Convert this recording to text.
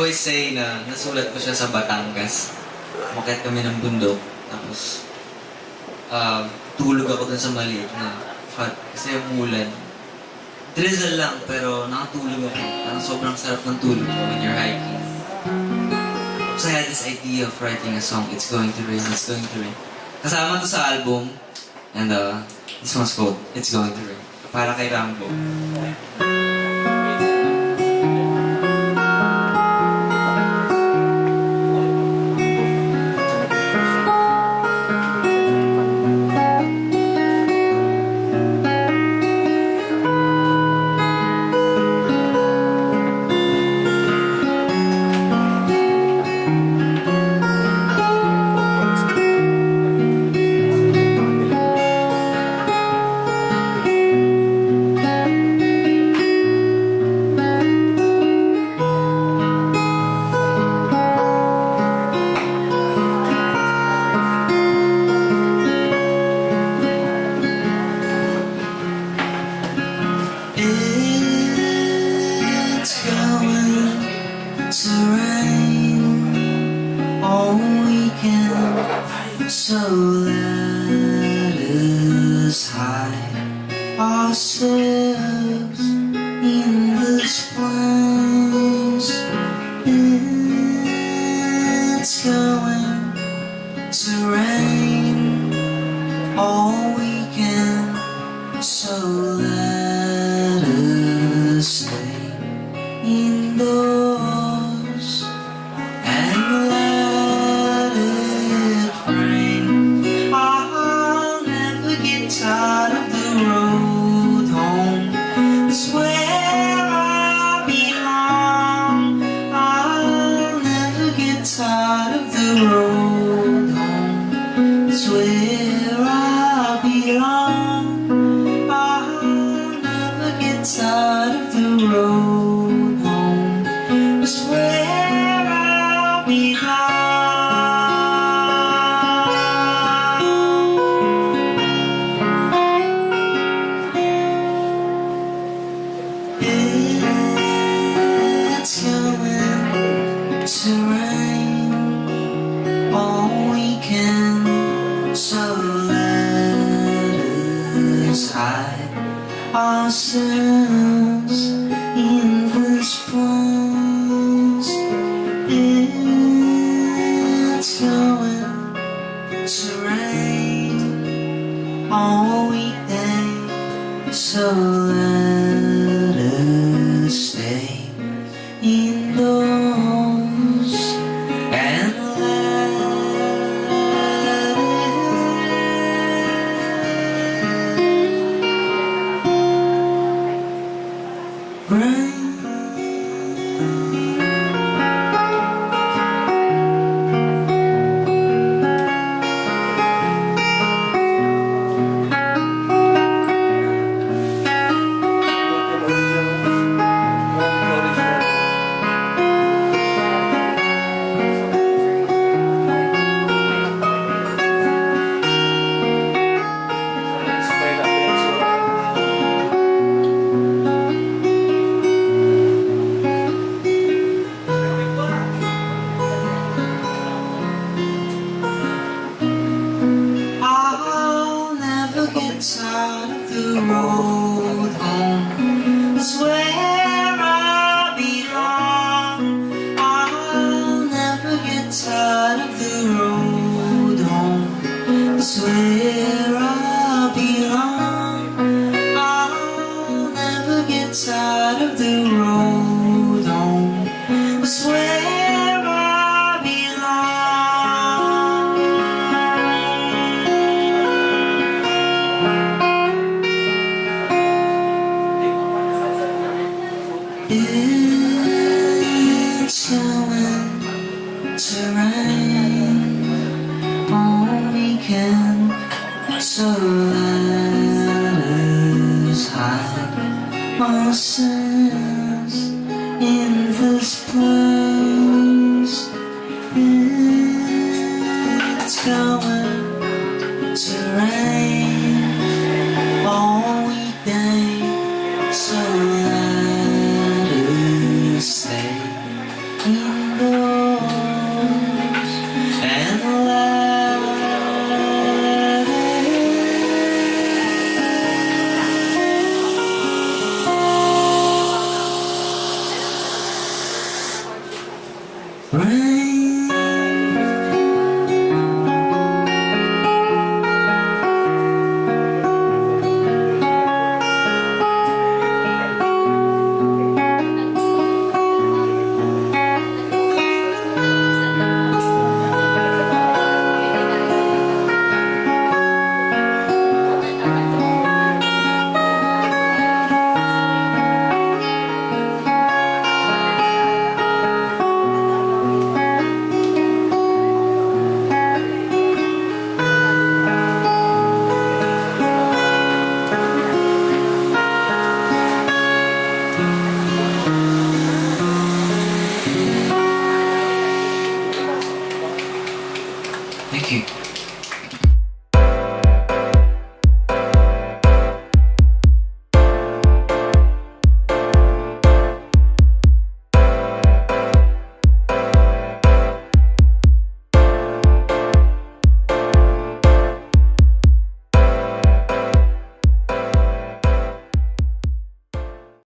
always say na nasulat ko siya sa Batangas. Umakyat kami ng bundok. Tapos, tulog ako dun sa maliit na hut. Kasi umulan. Drizzle lang, pero nakatulog ako. Parang sobrang sarap ng tulog ko when you're hiking. So I had this idea of writing a song, It's Going to Rain, It's Going to Rain. Kasama to sa album. And this one's called, It's Going to Rain. Para kay Rambo. It's going to rain all weekend, so let us hide ourselves in this place. It's going to rain all weekend, so let us stay indoors and let it rain. I'll never get tired of the road home. It's where I belong. I'll never get tired of the road home. It's where I belong. Tired of the road home is where I belong. It's going to rain all weekend, so let us hide ourselves in this place. It's going to rain all weekday, so let us stay indoors and let it rain. Tired of the road home, it's where I belong. I'll never get tired of the road home, it's where I belong. I'll never get tired of the road home, it's where I It's going to rain all weekend, so let us hide ourselves in this place. It's going to rain.